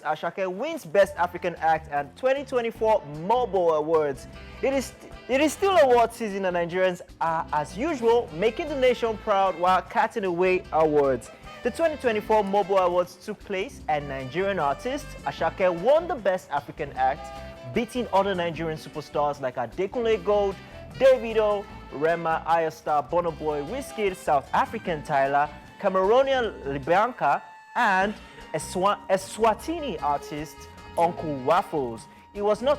Ashake wins Best African Act and 2024 Mobile Awards. It is still award season and Nigerians are, as usual, making the nation proud while carting away awards. The 2024 Mobile Awards took place and Nigerian artist Ashake won the Best African Act, beating other Nigerian superstars like Adekunle Gold, Davido, Rema, Ayostar, Burna Boy, Wizkid, South African Tyler, Cameroonian Libianca, and Eswatini artist Uncle Waffles. It was not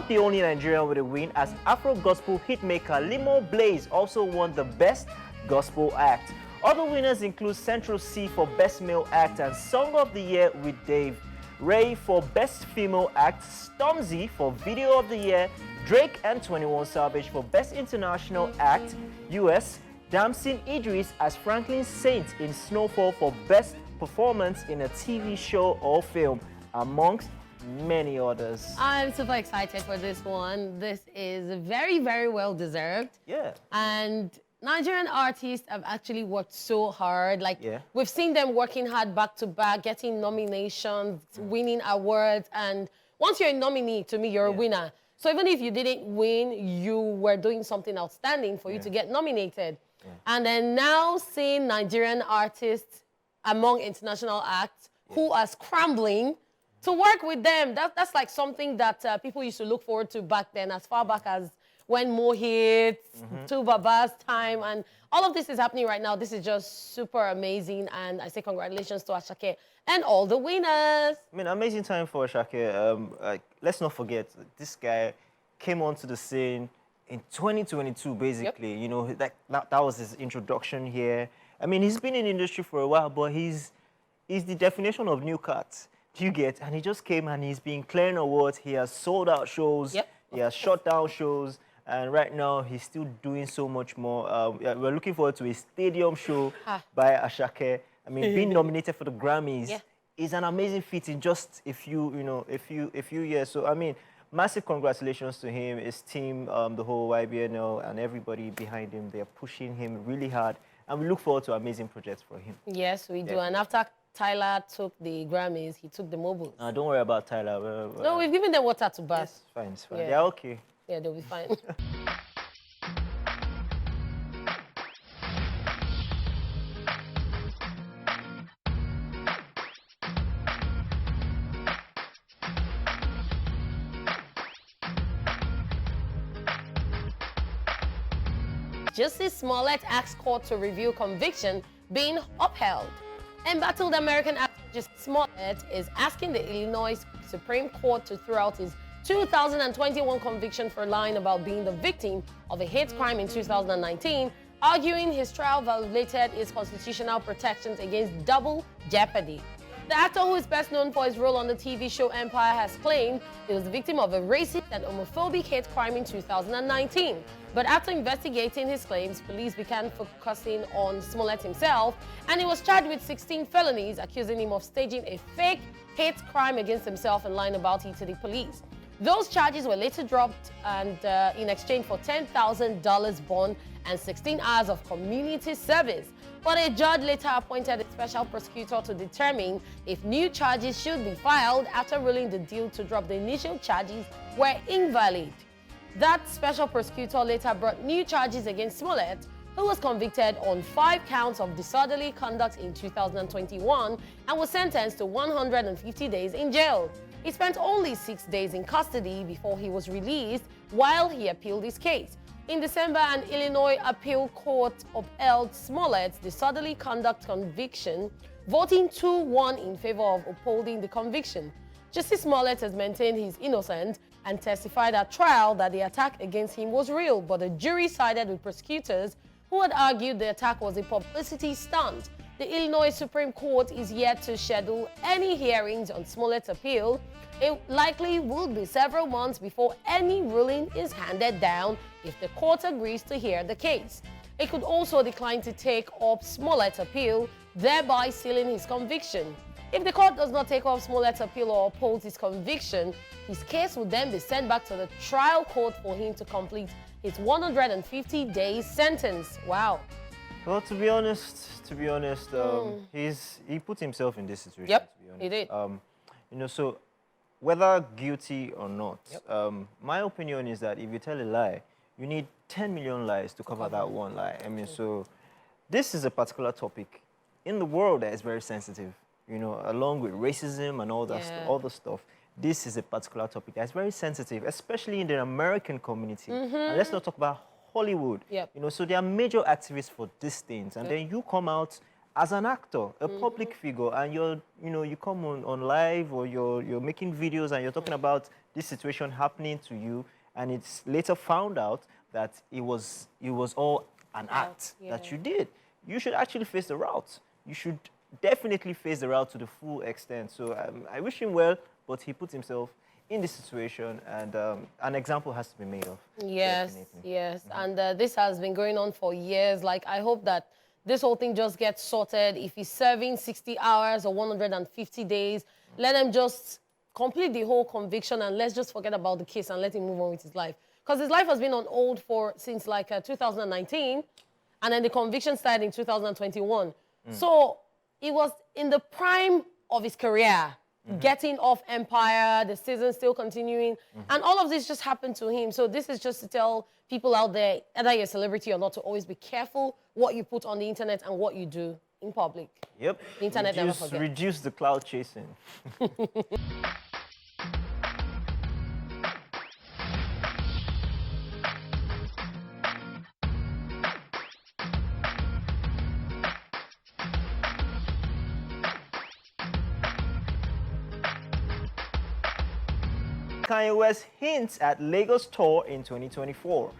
the only Nigerian with a win, as Afro gospel hitmaker Limo Blaze also won the Best Gospel Act. Other winners include Central C for Best Male Act and Song of the Year with Dave, Ray for Best Female Act, Stormzy for Video of the Year, Drake and 21 Savage for Best International Act, US, Damson Idris as Franklin Saint in Snowfall for Best Performance in a TV show or film, amongst many others. I'm super excited for this one. This is very, very well deserved. Yeah. And Nigerian artists have actually worked so hard. We've seen them working hard back to back, getting nominations, winning awards. And once you're a nominee, to me, you're a winner. So even if you didn't win, you were doing something outstanding for you to get nominated. And then now seeing Nigerian artists among international acts who are scrambling to work with them. That's like something that people used to look forward to back then, as far back as when Mo hits, Two Baba's time, and all of this is happening right now. This is just super amazing, and I say congratulations to Ashake and all the winners. I mean, amazing time for Ashake. Let's not forget, this guy came onto the scene in 2022, basically. You know, that was his introduction here. I mean, he's been in the industry for a while, but he's the definition of new cuts. Do you get? And he just came and he's been clearing awards. He has sold out shows. He has shut down shows. And right now, he's still doing so much more. We're looking forward to a stadium show by Ashake. I mean, being nominated for the Grammys is an amazing feat in just a few years. So, I mean, massive congratulations to him, his team, the whole YBNL, and everybody behind him. They're pushing him really hard. And we look forward to amazing projects for him. Yes, we do. And after Tyler took the Grammys, he took the mobiles. Don't worry about Tyler. No, we've given them water to bath. Yes, fine, it's fine. They're okay. Yeah, they'll be fine. Justice Smollett asks court to review conviction being upheld. Embattled American actor Justice Smollett is asking the Illinois Supreme Court to throw out his 2021 conviction for lying about being the victim of a hate crime in 2019, arguing his trial violated his constitutional protections against double jeopardy. The actor, who is best known for his role on the TV show Empire, has claimed he was the victim of a racist and homophobic hate crime in 2019. But after investigating his claims, police began focusing on Smollett himself, and he was charged with 16 felonies, accusing him of staging a fake hate crime against himself and lying about it to the police. Those charges were later dropped and in exchange for $10,000 bond and 16 hours of community service. But a judge later appointed a special prosecutor to determine if new charges should be filed after ruling the deal to drop the initial charges were invalid. That special prosecutor later brought new charges against Smollett, who was convicted on 5 counts of disorderly conduct in 2021 and was sentenced to 150 days in jail. He spent only 6 days in custody before he was released while he appealed his case. In December, an Illinois appeal court upheld Smollett's disorderly conduct conviction, voting 2-1 in favor of upholding the conviction. Justice Smollett has maintained he's innocent and testified at trial that the attack against him was real, but the jury sided with prosecutors who had argued the attack was a publicity stunt. The Illinois Supreme Court is yet to schedule any hearings on Smollett's appeal. It likely will be several months before any ruling is handed down if the court agrees to hear the case. It could also decline to take up Smollett's appeal, thereby sealing his conviction. If the court does not take up Smollett's appeal or upholds his conviction, his case would then be sent back to the trial court for him to complete his 150 days sentence. Wow. Well, to be honest, he put himself in this situation. Yep, To be honest, he did. So whether guilty or not, Yep. my opinion is that if you tell a lie, you need 10 million lies to cover that one lie. I mean, so this is a particular topic in the world that is very sensitive. Along with racism and all that, Yeah. all the stuff. This is a particular topic that's very sensitive, especially in the American community. And let's not talk about Hollywood. Yep. So there are major activists for these things, and then you come out as an actor, a public figure, and you come on live, or you're making videos and you're talking about this situation happening to you, and it's later found out that it was all an act that you did. You should actually face the route. You should definitely face the route to the full extent. So I wish him well, but he put himself in this situation, and an example has to be made of. Yes, Definitely. yes. And this has been going on for years. Like, I hope that this whole thing just gets sorted. If he's serving 60 hours or 150 days, let him just complete the whole conviction, and let's just forget about the case and let him move on with his life. Because his life has been on hold since like 2019, and then the conviction started in 2021. So it was in the prime of his career, getting off Empire, the season still continuing, and all of this just happened to him. So this is just to tell people out there, either you're a celebrity or not, to always be careful what you put on the internet and what you do in public. Yep. The internet never forgets. Reduce the cloud chasing. Kanye West hints at Lagos tour in 2024.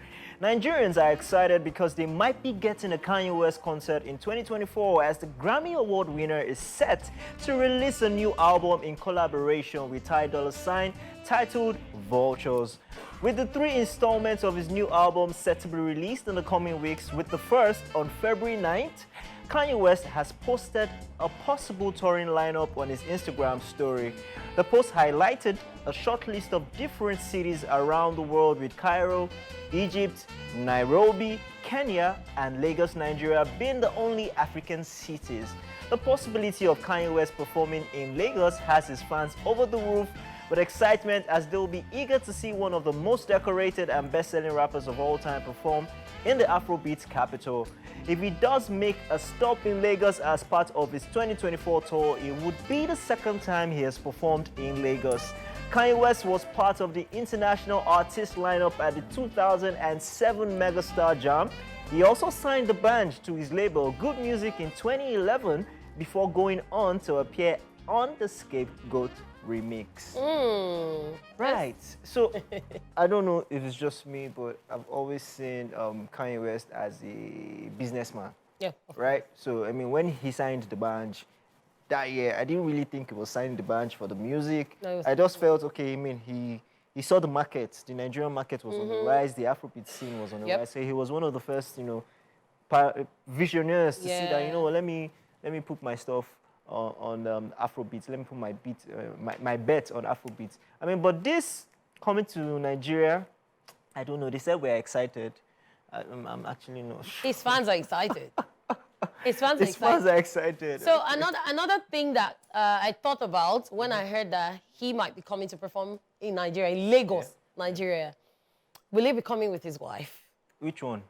Nigerians are excited because they might be getting a Kanye West concert in 2024, as the Grammy Award winner is set to release a new album in collaboration with Ty Dolla $ign titled Vultures. With the 3 installments of his new album set to be released in the coming weeks, with the first on February 9th, Kanye West has posted a possible touring lineup on his Instagram story. The post highlighted a short list of different cities around the world, with Cairo, Egypt, Nairobi, Kenya, and Lagos, Nigeria being the only African cities. The possibility of Kanye West performing in Lagos has his fans over the roof with excitement, as they'll be eager to see one of the most decorated and best-selling rappers of all time perform in the Afrobeat capital. If he does make a stop in Lagos as part of his 2024 tour, it would be the second time he has performed in Lagos. Kanye West was part of the international artist lineup at the 2007 Megastar Jam. He also signed the band to his label Good Music in 2011 before going on to appear on the Scapegoat remix. Right. So I don't know if it's just me, but I've always seen Kanye West as a businessman. Yeah. Right. So I mean, when he signed the band that year, I didn't really think he was signing the band for the music. No, I just felt, okay, I mean, he saw the market. The Nigerian market was on the rise. The Afrobeat scene was on the rise. So he was one of the first, visionaries to see that, let me put my stuff on Afrobeats. Let me put my beat, my bet on Afrobeats. I mean, but this coming to Nigeria, I don't know. They said we're excited. I'm actually not sure. His fans are excited. His fans are excited. So another thing that I thought about when I heard that he might be coming to perform in Nigeria, in Lagos, Nigeria, will he be coming with his wife? Which one?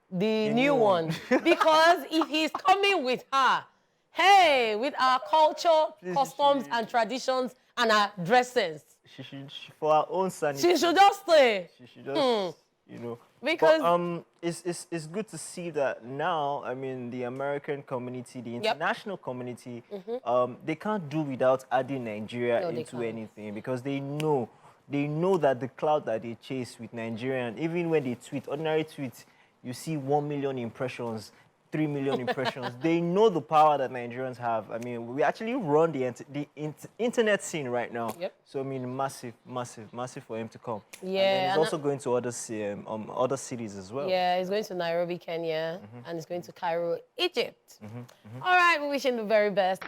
The new one. Because if he's coming with her, hey, with our culture, customs, and traditions, and our dress sense, she should, for her own sanity, she should just stay. She should just, Because it's good to see that now. I mean, the American community, the international community, they can't do without adding Nigeria into anything, because they know that the cloud that they chase with Nigeria, and even when they tweet, ordinary tweets, you see 1 million impressions, 3 million impressions. They know the power that Nigerians have. I mean, we actually run the internet scene right now. So I mean, massive for him to come. Yeah, and he's also going to other cities as well. Yeah, he's going to Nairobi, Kenya, and he's going to Cairo, Egypt. All right, we wish him the very best.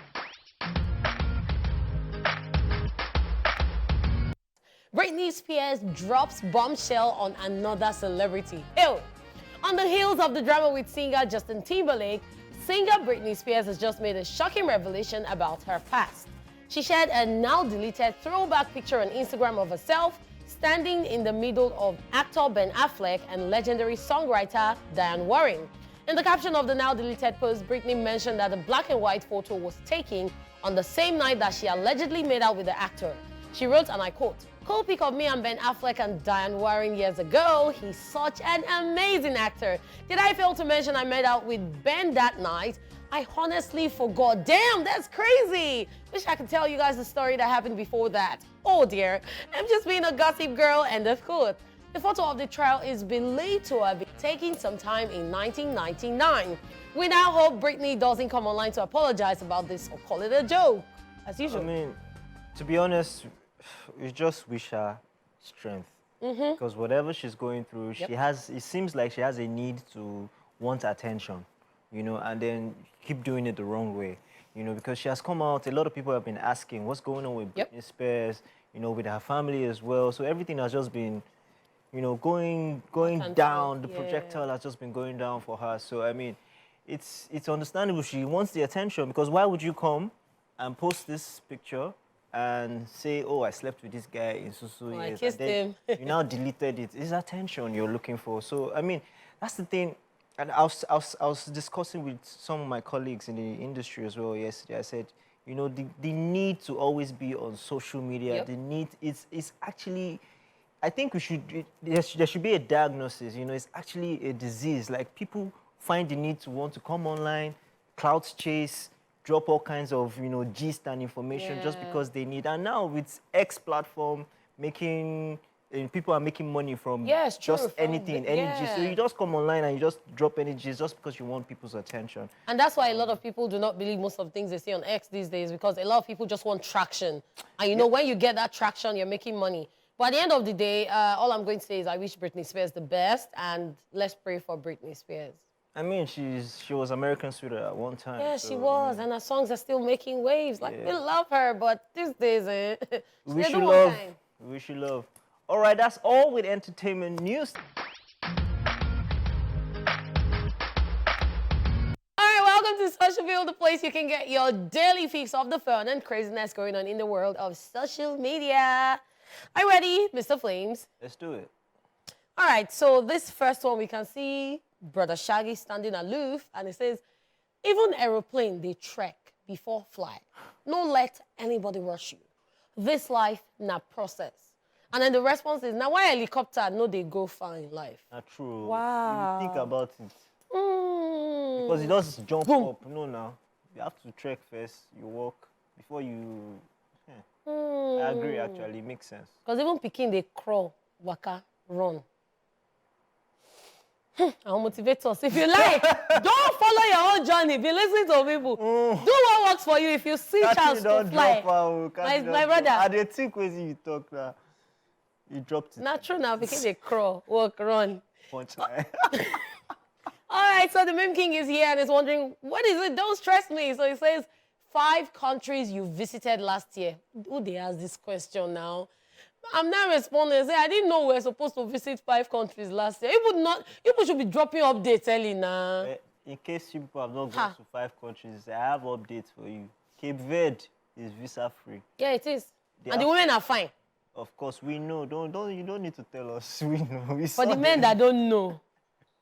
Britney Spears drops bombshell on another celebrity. Ew. On the heels of the drama with singer Justin Timberlake, singer Britney Spears has just made a shocking revelation about her past. She shared a now-deleted throwback picture on Instagram of herself standing in the middle of actor Ben Affleck and legendary songwriter Diane Warren. In the caption of the now-deleted post, Britney mentioned that the black and white photo was taken on the same night that she allegedly made out with the actor. She wrote, and I quote, "Cool pic of me and Ben Affleck and Diane Warren years ago. He's such an amazing actor. Did I fail to mention I made out with Ben that night? I honestly forgot. Damn, that's crazy. Wish I could tell you guys the story that happened before that. Oh dear, I'm just being a gossip girl," end of quote. The photo of the trial is believed to have been taken sometime in 1999. We now hope Britney doesn't come online to apologize about this or call it a joke, as usual. I mean, to be honest, we just wish her strength. Because whatever she's going through, it seems like she has a need to want attention, and then keep doing it the wrong way, because she has come out, a lot of people have been asking what's going on with Britney Spears, with her family as well. So everything has just been, going down. The projectile has just been going down for her. So, I mean, it's understandable she wants the attention, because why would you come and post this picture and say, "Oh, I slept with this guy in so years," I kissed him. you now deleted it? It's attention you're looking for. So, I mean, that's the thing. And I was discussing with some of my colleagues in the industry as well yesterday. I said, the need to always be on social media, the need is actually, I think there should be a diagnosis. It's actually a disease. Like, people find the need to want to come online, clout chase, drop all kinds of, gist and information just because they need. And now with X platform people are making money from just anything, any gist. So you just come online and you just drop any gist just because you want people's attention. And that's why a lot of people do not believe most of the things they see on X these days, because a lot of people just want traction. And when you get that traction, you're making money. But at the end of the day, all I'm going to say is I wish Britney Spears the best, and let's pray for Britney Spears. I mean, she was American Sweetheart at one time. Yeah, so, she was, and her songs are still making waves. Like, we love her, but these days, we wish you love. We wish you love. All right, that's all with entertainment news. All right, welcome to Social View, the place you can get your daily fix of the fun and craziness going on in the world of social media. Are you ready, Mr. Flames? Let's do it. All right, so this first one, we can see Brother Shaggy standing aloof, and it says, "Even aeroplane, they trek before fly. No let anybody rush you. This life, na process." And then the response is, "Now why helicopter no they go far in life?" Not true. Wow. You think about it. Because it doesn't jump up. No, now. You have to trek first. You walk before you... I agree, actually. It makes sense. Because even Peking, they crawl, waka, run. I'll motivate us. If you like, don't follow your own journey. Be listening to people. Do what works for you. If you see chance to fly. My brother. I didn't think when you talk now. You dropped it. Not true now, because they crawl, walk, run. Punchline. All right, so the meme king is here and is wondering, what is it? Don't stress me. So he says, 5 countries you visited last year. Who they ask this question now? I'm not responding. I say, I didn't know we were supposed to visit 5 countries last year. You should be dropping updates early now. In case you people have not gone to 5 countries, I have updates for you. Cape Verde is visa free. Yeah, it is. And the women are fine. Of course, we know. You don't need to tell us. We know. For the men that don't know,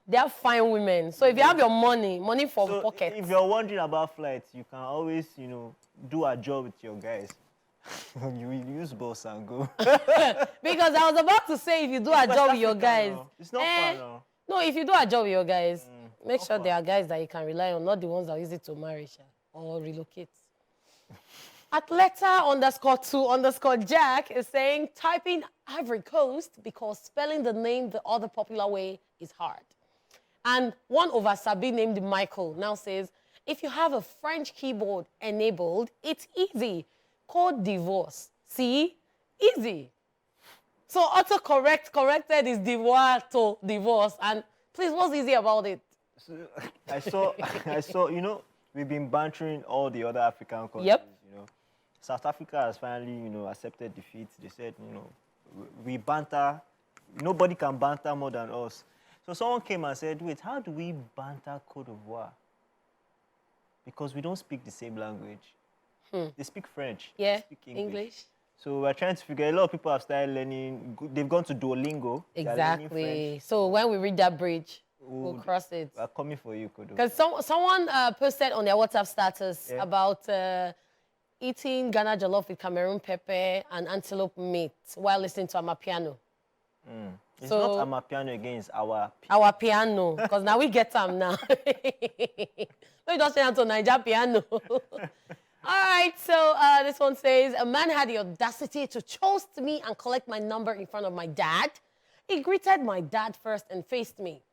they are fine women. So if you have your money for pocket. If you're wondering about flights, you can always, do a job with your guys. You will use boss and go. Because I was about to say, if you do a job with your guys. It's not fun, no. No, if you do a job with your guys, make sure they are guys that you can rely on, not the ones that are easy to marry or relocate. Atleta_2_Jack is saying, typing Ivory Coast because spelling the name the other popular way is hard. And 1/Sabi named Michael now says, if you have a French keyboard enabled, it's easy. Code divorce. See? Easy. So corrected is divorce to divorce. And please, what's easy about it? So, I saw, we've been bantering all the other African countries. Yep. South Africa has finally, accepted defeat. They said, we banter. Nobody can banter more than us. So So someone came and said, wait, how do we banter Cote d'Ivoire? Because we don't speak the same language. They speak French. Yeah, they speak English. English. So we're trying to figure, a lot of people have started learning, they've gone to Duolingo. They're learning French. Exactly. So when we reach that bridge, we'll cross it. We're coming for you, Kodo. Because someone posted on their WhatsApp status about eating Ghana jollof with Cameroon pepper and antelope meat while listening to Amapiano. It's not Amapiano again, it's our piano, because now we get them now. We just say to Niger piano. All right, so this one says, a man had the audacity to toast me and collect my number in front of my dad. He greeted my dad first and faced me.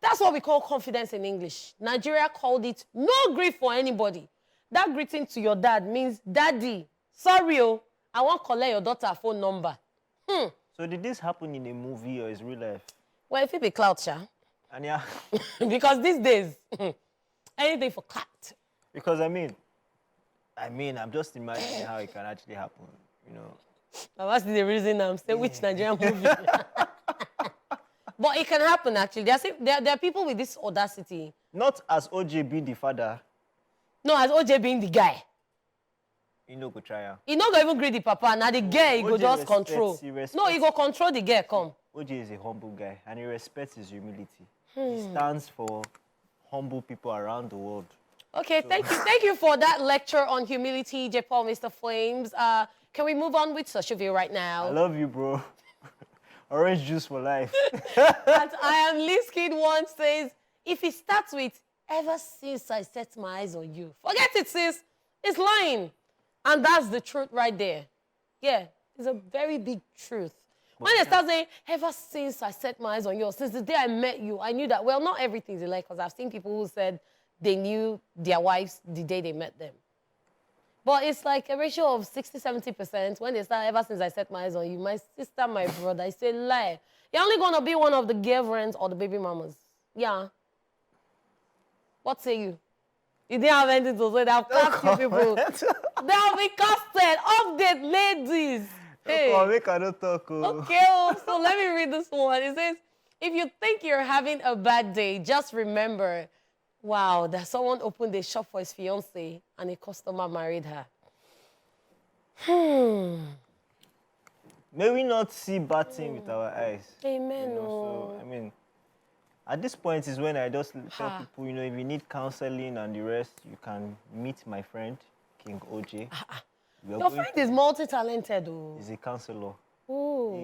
That's what we call confidence in English. Nigeria called it no grief for anybody. That greeting to your dad means, Daddy, sorry, I won't collect your daughter's phone number. So did this happen in a movie or is real life? Well, if it be clout, Sha. And yeah. Because these days, anything for clout. Because I'm just imagining how it can actually happen, you know. That's the reason I'm saying which Nigerian movie. But it can happen, actually. There are people with this audacity. Not as OJ being the father. No, as OJ being the guy. You know, go try her. He not going to even greet the papa. Now the girl, he go just control. No, he go control the girl, come. OJ is a humble guy, and he respects his humility. He stands for humble people around the world. Okay, so. Thank you for that lecture on humility, J. Paul, Mr. Flames. Can we move on with social view right now? I love you, bro. Orange juice for life. And I am Liz Kid One says, if it starts with, ever since I set my eyes on you, forget it, sis. It's lying. And that's the truth right there. Yeah, it's a very big truth. When they start saying, ever since I set my eyes on you, since the day I met you, I knew that, well, not everything's a lie, because I've seen people who said they knew their wives the day they met them. But it's like a ratio of 60-70% when they start, ever since I set my eyes on you, my sister, my brother, I say, lie. You're only going to be one of the girlfriends or the baby mamas. Yeah. What say you? You didn't have anything to say. They have cast you people. They have been casted. Update, ladies. Hey. Okay, so let me read this one. It says, if you think you're having a bad day, just remember, wow, that someone opened a shop for his fiancée and a customer married her. May we not see bad thing with our eyes. Amen. You know, so, I mean, at this point is when I just tell people, you know, if you need counseling and the rest, you can meet my friend, King OJ. Your friend is multi-talented. He's a counselor. Oh.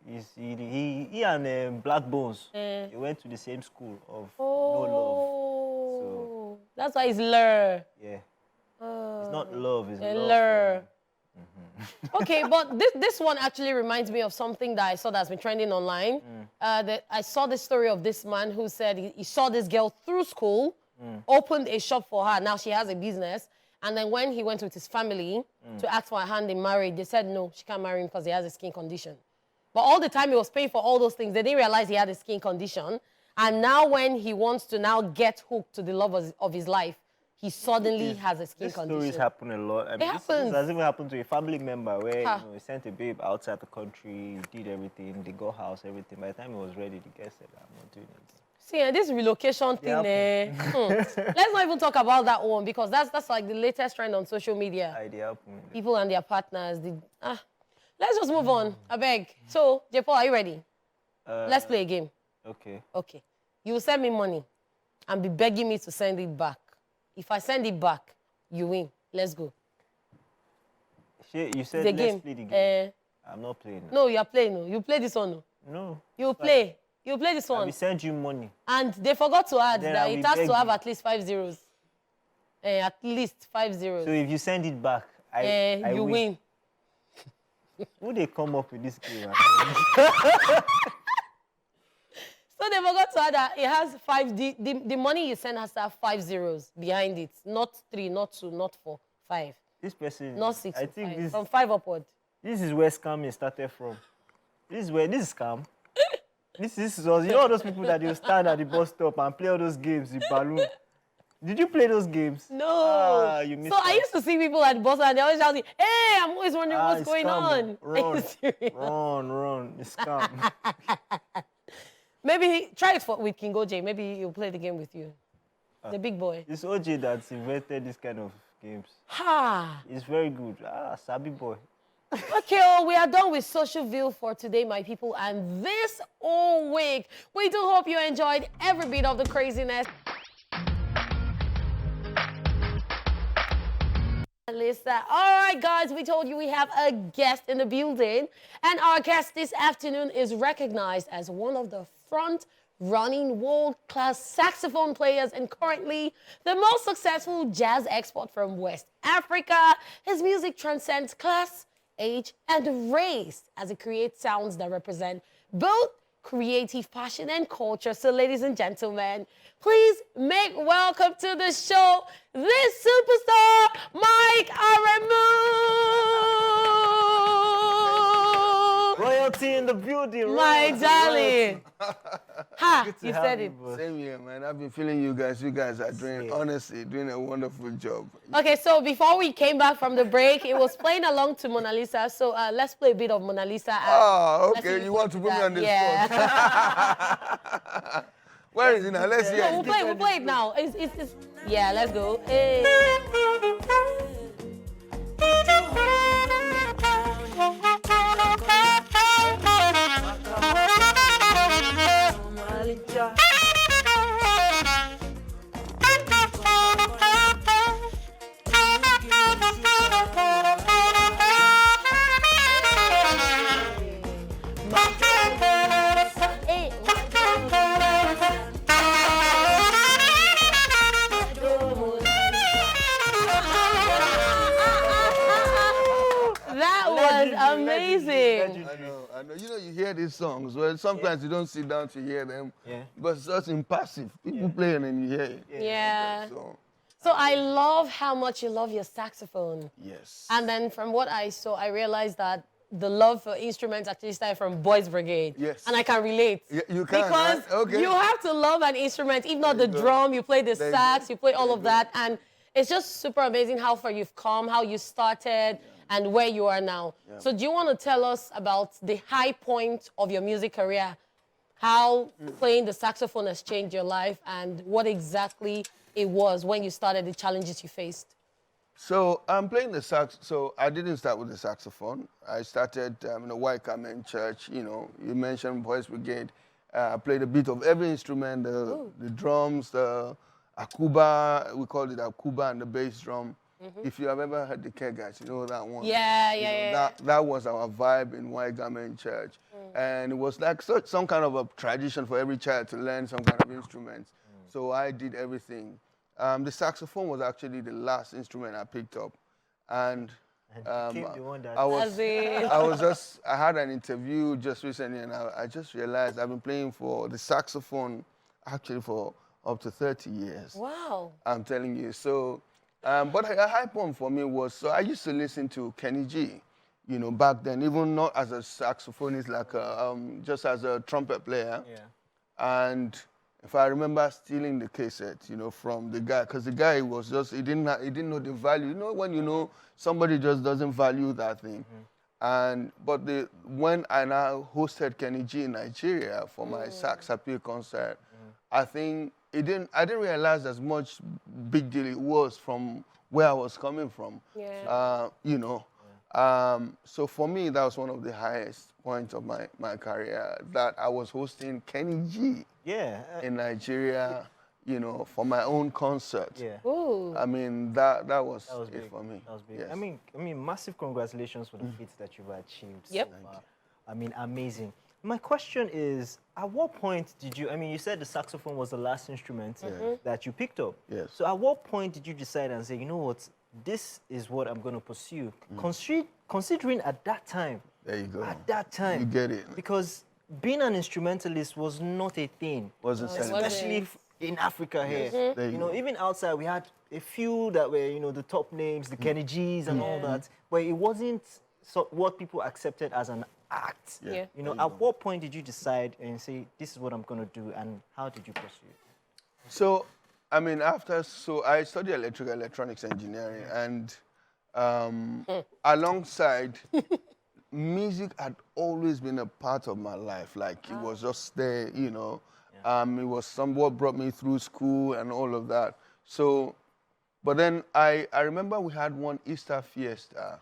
He and Black Bones, they went to the same school of no love. So that's why it's lure. Yeah. It's not love, it's love. Lure. Okay, but this one actually reminds me of something that I saw that's been trending online. I saw the story of this man who said he saw this girl through school, opened a shop for her. Now she has a business. And then when he went with his family to ask for a hand in marriage, they said, no, she can't marry him because he has a skin condition. But all the time he was paying for all those things, they didn't realize he had a skin condition. And now when he wants to now get hooked to the love of his life, he suddenly has a skin condition. These stories happen a lot. I mean, this has even happened to a family member where you know, he sent a babe outside the country, did everything, they got house, everything. By the time he was ready, the guy said, I'm not doing it. See, this relocation thing, let's not even talk about that one, because that's like the latest trend on social media. People and their partners. Let's just move on, I beg. So, J. Paul, are you ready? Let's play a game. Okay. Okay. You will send me money and be begging me to send it back. If I send it back, you win. Let's go. You said let's play the game. I'm not playing. No, you are playing. No. You play this one. No. No. You play. You play this one. I will send you money. And they forgot to add that it has to have at least 5 zeros. At least 5 zeros. So if you send it back, I you win. Who they come up with this game? So they forgot to add that it has 5. The money you send has to have 5 zeros behind it. Not 3, not 2, not 4, 5. This person. Not 6. I think 5. this. From 5 upward. This is where scamming started from. This is scam. This was, you know, those people that you stand at the bus stop and play all those games with balloon. Did you play those games? No. You missed so I used to see people at the bus and they always shouting, hey, I'm always wondering what's going on. Run. It's scam. Maybe try it with King OJ. Maybe he'll play the game with you. The big boy. It's OJ that's invented this kind of games. Ha! It's very good. Sabi boy. Okay, well, we are done with Social View for today, my people. And this whole week, we do hope you enjoyed every bit of the craziness. Lisa. All right, guys, we told you we have a guest in the building. And our guest this afternoon is recognized as one of the front-running world-class saxophone players and currently the most successful jazz export from West Africa. His music transcends class, age, and race as it creates sounds that represent both creative passion and culture. So, ladies and gentlemen, please make welcome to the show this superstar, Mike Aremu. Royalty in the building. My royalty, darling. Ha, Good to you have said you, it. bro. Same here, man. I've been feeling you guys. You guys are doing, honestly, doing a wonderful job. Okay, so before we came back from the break, it was playing along to Mona Lisa. So let's play a bit of Mona Lisa. Oh, let's okay. see You want to put me on the yeah. spot? Where is it now? Let's hear No, it. we'll play it now. Yeah, let's go. Hey. That was amazing. I know. You know, you hear these songs. Well, sometimes you don't sit down to hear them. Yeah. But it's just impassive. People play and then you hear it. Yeah. So, So I love how much you love your saxophone. yes. And then from what I saw, I realized that the love for instruments actually started from Boys Brigade. Yes. And I can relate. Yeah, you can, Because right? Okay. you have to love an instrument. If not the There you go. drum, you play the There you sax, go. you play all There of you go. that. And it's just super amazing how far you've come, how you started, and where you are now. Yeah. So do you want to tell us about the high point of your music career? How playing the saxophone has changed your life and what exactly it was when you started, the challenges you faced? So I'm playing the sax. So I didn't start with the saxophone. I started in a white Carmen church. You know, you mentioned Boys Brigade. I played a bit of every instrument, the drums, the akuba, we called it akuba, and the bass drum. If you have ever heard the Kegas, you know that one. Yeah, You know, yeah. That was our vibe in White Garment Church. And it was like some kind of a tradition for every child to learn some kind of instruments. So I did everything. The saxophone was actually the last instrument I picked up. And became the one that- I had an interview just recently and I just realized I've been playing for the saxophone actually for up to 30 years. Wow. I'm telling you. So, but a high point for me was, so I used to listen to Kenny G, you know, back then, even not as a saxophonist, like just as a trumpet player. Yeah. And if I remember stealing the cassette, you know, from the guy, because the guy was just, he didn't know the value. You know, when you know somebody just doesn't value that thing. But when I now hosted Kenny G in Nigeria for my sax appeal concert, I think I didn't realize as much big deal it was from where I was coming from. Yeah. You know. So for me, that was one of the highest points of my career, that I was hosting Kenny G Yeah. in Nigeria, you know, for my own concert. Yeah. Ooh. I mean, that was That was it big. for me. That was big. Yes. I mean, massive congratulations for the feats that you've achieved. Yep. So far. I mean, amazing. My question is, at what point did you, I mean, you said the saxophone was the last instrument that you picked up. Yes. So at what point did you decide and say, you know what, this is what I'm going to pursue? Considering at that time, There you go. at that time. You get it. Because being an instrumentalist was not a thing. Wasn't celebrated. Especially in Africa here. There you You know, go. even outside, we had a few that were, you know, the top names, the Kenny G's and all that. But it wasn't what people accepted as an act. Yeah. Yeah. You know, at what point did you decide and say, this is what I'm going to do, and how did you pursue it? So, I mean, so I studied electronics engineering, and alongside music had always been a part of my life. Like, it was just there, you know. It was somewhat brought me through school and all of that. So, but then I remember we had one Easter fiesta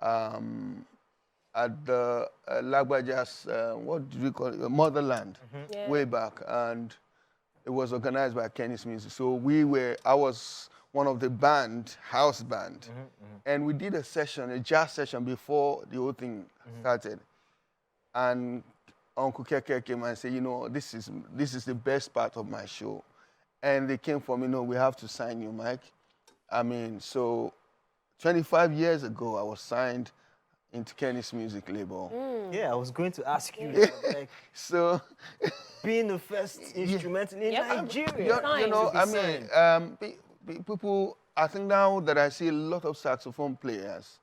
at the Lagbaja's, what did we call it, Motherland, way back. And it was organized by Kenny's Music. So I was one of the house band. And we did a jazz session before the whole thing started. And Uncle Keke came and said, you know, this is the best part of my show. And they came for me, no, we have to sign you, Mike. I mean, so 25 years ago, I was signed into Kenny's Music label. Yeah, I was going to ask you, like, so being the first instrumental in Nigeria. You know, I mean, people, I think now that I see a lot of saxophone players,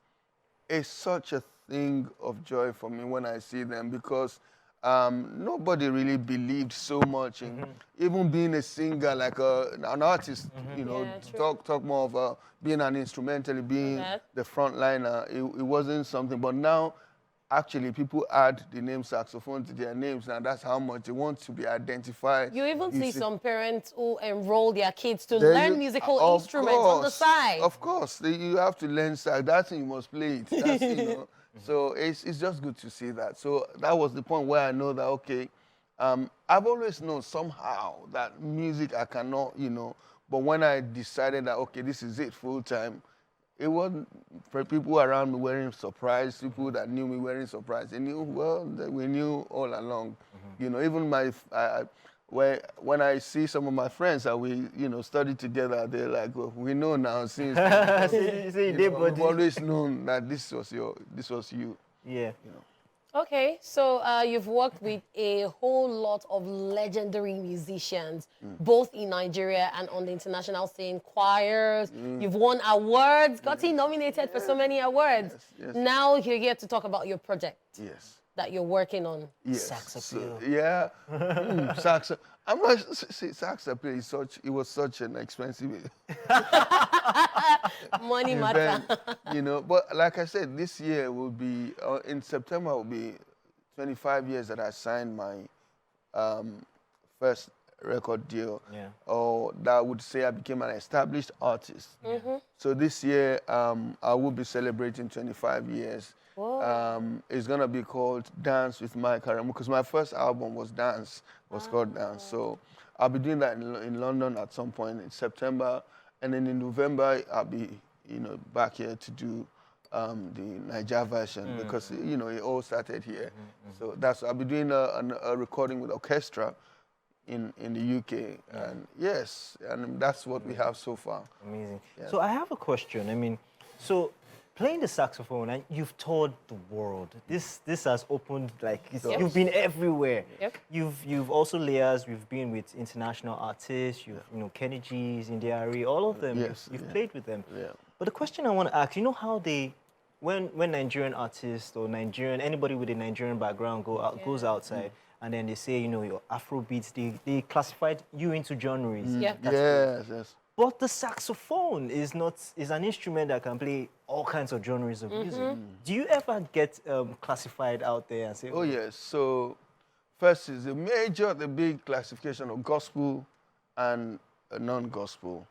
it's such a thing of joy for me when I see them, because nobody really believed so much in even being a singer, like an artist, you know, talk more of being an instrumental, being the front liner. It wasn't something, but now actually people add the name saxophone to their names, and that's how much they want to be identified. You even see some parents who enroll their kids to learn musical instruments on the side. Of course, you have to learn sax. That's when you must play it. That's, you know. So it's just good to see that. So that was the point where I know that, okay, I've always known somehow that music I cannot, you know, but when I decided that, okay, this is it full time, it wasn't for people around me weren't surprised, people that knew me weren't surprised. They knew, well, we knew all along. You know, even when I see some of my friends that we, you know, studied together, they're like, well, we know now since we've always known that this was you. Yeah. You know. Okay, so you've worked with a whole lot of legendary musicians, both in Nigeria and on the international scene, choirs. You've won awards, gotten nominated for so many awards. Yes. Now you're here to talk about your project. Yes. That you're working on. Yes. Sax appeal. So, yeah. Sax. I'm not sax appeal is it was such an expensive Money matter. You know, but like I said, this year will be in September will be 25 years that I signed my first record deal. Yeah. Or that would say I became an established artist. So this year I will be celebrating 25 years. It's gonna be called Dance with Mike Haramu, because my first album was called Dance. So I'll be doing that in London at some point in September, and then in November I'll be, you know, back here to do the Niger version, because, you know, it all started here. So I'll be doing a recording with orchestra in the UK, and yes, and that's what we have so far. Amazing. Yeah. So I have a question. I mean, so playing the saxophone, and you've toured the world. This has opened, like, you've been everywhere. Yep. You've also layers. You've been with international artists. You know, Kenny G's, Indiari, all of them. Yes, You've played with them. Yeah. But the question I want to ask, you know how when Nigerian artists or anybody with a Nigerian background goes outside, and then they say, you know, your Afro beats, they classified you into genres. Yes. But the saxophone is an instrument that can play all kinds of genres of music. Do you ever get classified out there and say, oh yes, so first is the big classification of gospel and non-gospel.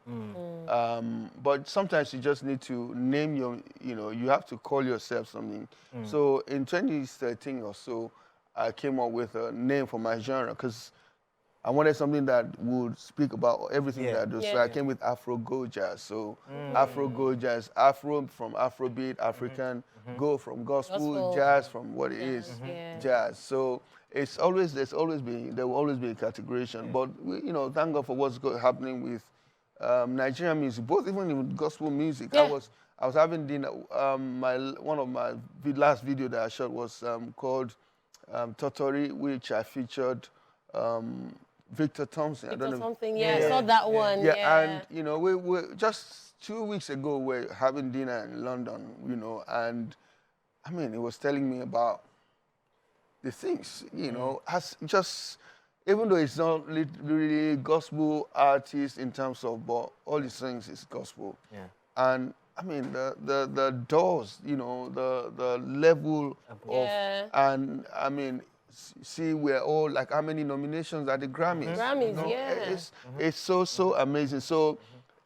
But sometimes you just need to name you have to call yourself something. So in 2013 or so, I came up with a name for my genre, because I wanted something that would speak about everything that I do. So I came with Afro Go Jazz. So Afro Go Jazz, Afro from Afrobeat, African, go from gospel, jazz from what it is, jazz. So there will always be a category. But you know, thank God for what's happening with Nigerian music, both even in gospel music. I was having dinner. One of my last video that I shot was called Totori, which I featured Victor Thompson. I saw that one. And you know, we just 2 weeks ago we're having dinner in London, you know, and I mean, he was telling me about the things, you know, even though it's not really gospel artist in terms of, but all his things is gospel. Yeah. And I mean, the doors, you know, the level of, Yeah. and I mean, see, we're all like, how many nominations at the Grammys? Grammys, yeah. It's so amazing. So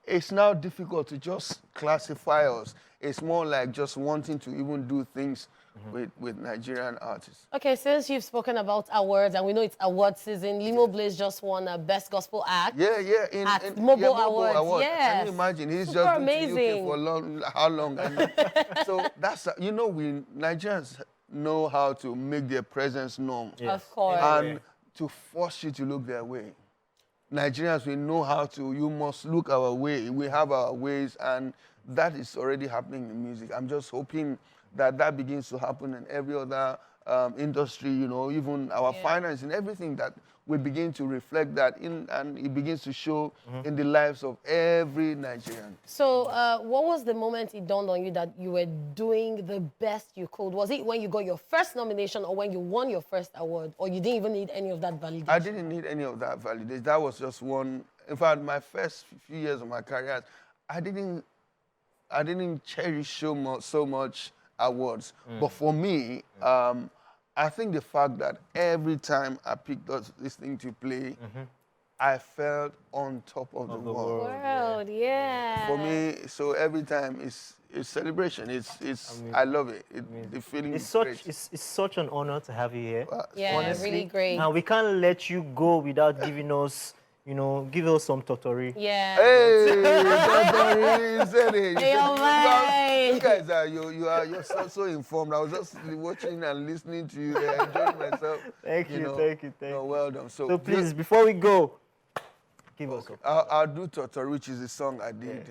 it's now difficult to just classify us. It's more like just wanting to even do things with Nigerian artists. Okay, since you've spoken about awards, and we know it's award season, Limo Blaze just won a Best Gospel Act. Yeah, At Mobile Awards, yes. Can you imagine? He's Super just been to amazing. UK for long, how long? And so that's, you know, we Nigerians know how to make their presence known. Of course. And to force you to look their way. Nigerians, we know how to, you must look our way. We have our ways, and that is already happening in music. I'm just hoping that that begins to happen in every other industry, you know, even our finance and everything, that we begin to reflect that in, and it begins to show in the lives of every Nigerian. So what was the moment it dawned on you that you were doing the best you could? Was it when you got your first nomination, or when you won your first award, or you didn't even need any of that validation? I didn't need any of that validation. That was just one. In fact, my first few years of my career, I didn't cherish so much awards. But for me, I think the fact that every time I picked this thing to play, I felt on top of the world. World, yeah. For me, so every time it's celebration. I love it. The feeling is great. It's such an honor to have you here. Yeah, honestly. really great. And we can't let you go without giving us, you know, give us some totori. Yeah. Hey, Dr. He said it. Hey, all right. You guys are you're so informed. I was just watching and listening to you there, enjoying myself. Thank you, thank you. No, well done. So please, before we go, give us a... I'll do Totori, which is the song I did.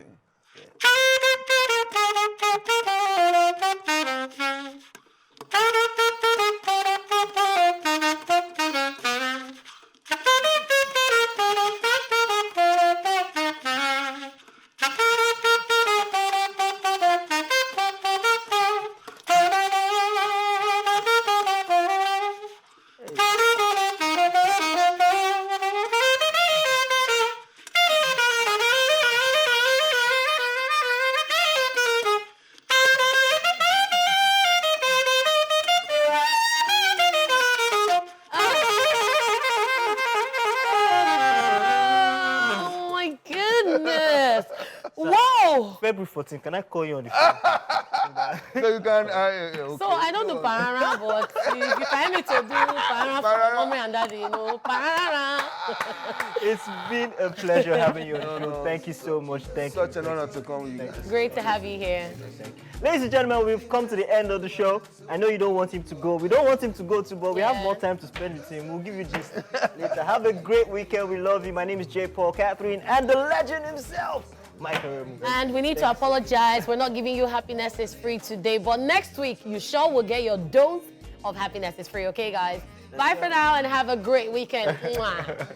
Oh my goodness. Whoa. February 14th, can I call you on the phone? So you can. So I don't do parara, but if you find me to do parara for mommy and daddy, you know, parara. It's been a pleasure having you on the show. Thank you so much. Thank you. Such an honor to come with you guys. Great to have you here. Ladies and gentlemen, we've come to the end of the show. I know you don't want him to go. We don't want him to go too, but we have more time to spend with him. We'll give you this later. Have a great weekend. We love you. My name is J. Paul Catherine, and the legend himself, Michael Remu. And we need to apologize. We're not giving you Happiness is Free today, but next week you sure will get your dose of Happiness is Free, okay, guys? Bye for now and have a great weekend. Mwah.